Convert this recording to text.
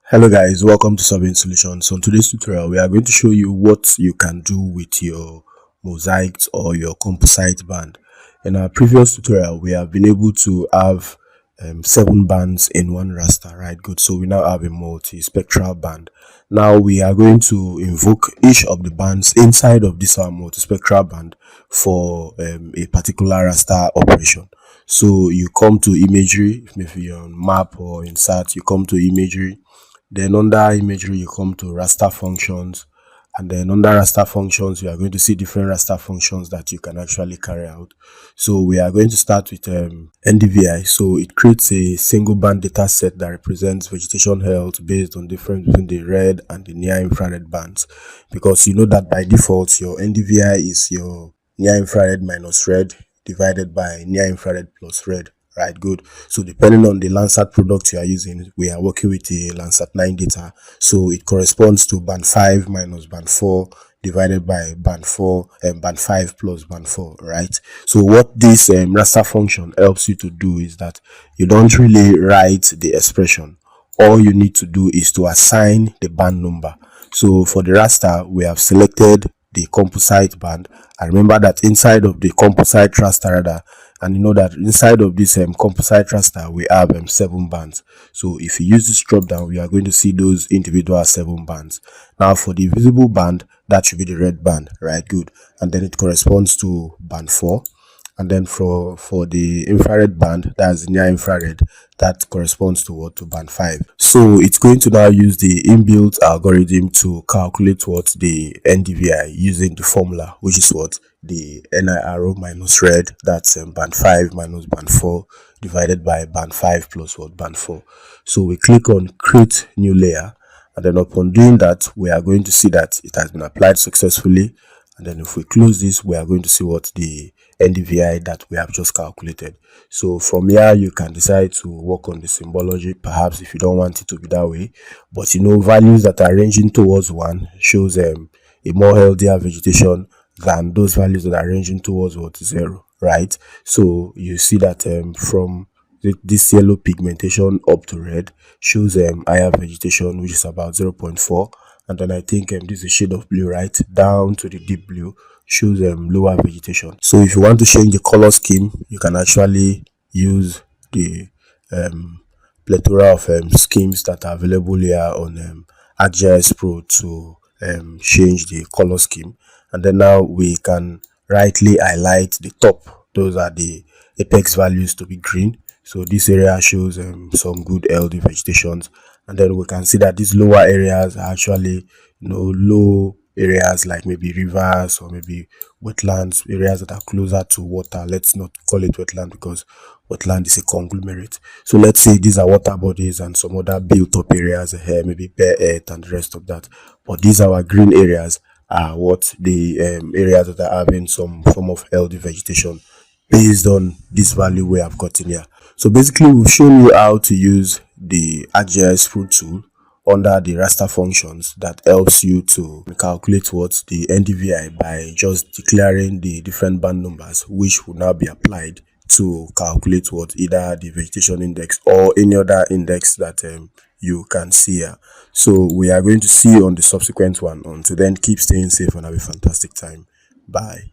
Hello guys, welcome to Solving Solutions. So in today's tutorial, we are going to show you what you can do with your mosaics or your composite band. In our previous tutorial, we have been able to have 7 bands in one raster, right? Good. So we now have a multi-spectral band. Now we are going to invoke each of the bands inside of this multi-spectral band for a particular raster operation. So you come to imagery, maybe you're on map or insert, you come to imagery. Then under imagery, you come to raster functions, and then under raster functions, you are going to see different raster functions that you can actually carry out. So we are going to start with NDVI. So it creates a single band data set that represents vegetation health based on difference between the red and the near infrared bands, because you know that by default your NDVI is your near infrared minus red divided by near infrared plus red. Right, good. So depending on the Landsat product you are using, we are working with the Landsat 9 data, so it corresponds to band 5 minus band 4 divided by band 4 and band 5 plus band 4, right? So what this raster function helps you to do is that you don't really write the expression. All you need to do is to assign the band number. So for the raster, we have selected the composite band, and remember that inside of the composite raster radar, and you know that inside of this composite raster we have 7 bands. So if you use this drop down, we are going to see those individual 7 bands. Now for the visible band, that should be the red band, right? Good. And then it corresponds to band 4. And then for the infrared band, that's the near infrared, that corresponds to what? To band 5. So it's going to now use the inbuilt algorithm to calculate what? The NDVI using the formula, which is what? The NIRO minus red, that's band 5 minus band 4 divided by band 5 plus what? Band 4. So we click on create new layer, and then upon doing that, we are going to see that it has been applied successfully. And then if we close this, we are going to see what? The NDVI that we have just calculated. So from here, you can decide to work on the symbology, perhaps if you don't want it to be that way. But you know, values that are ranging towards 1 shows a more healthier vegetation than those values that are ranging towards what? 0, right? So you see that from this yellow pigmentation up to red shows higher vegetation, which is about 0.4. And then I think this is a shade of blue, right? Down to the deep blue shows lower vegetation. So if you want to change the color scheme, you can actually use the plethora of schemes that are available here on ArcGIS Pro to change the color scheme. And then now we can rightly highlight the top. Those are the apex values to be green. So this area shows some good healthy vegetations, and then we can see that these lower areas are actually, you know, low areas like maybe rivers or maybe wetlands, areas that are closer to water. Let's not call it wetland because wetland is a conglomerate. So let's say these are water bodies and some other built up areas here, maybe bare earth and the rest of that. But these our green areas are what? The areas that are having some form of healthy vegetation based on this value we have gotten here. So basically, we've shown you how to use the ArcGIS Pro tool under the raster functions that helps you to calculate what? The NDVI by just declaring the different band numbers, which will now be applied to calculate what? Either the vegetation index or any other index that you can see here. So we are going to see on the subsequent one. Until then, keep staying safe and have a fantastic time. Bye.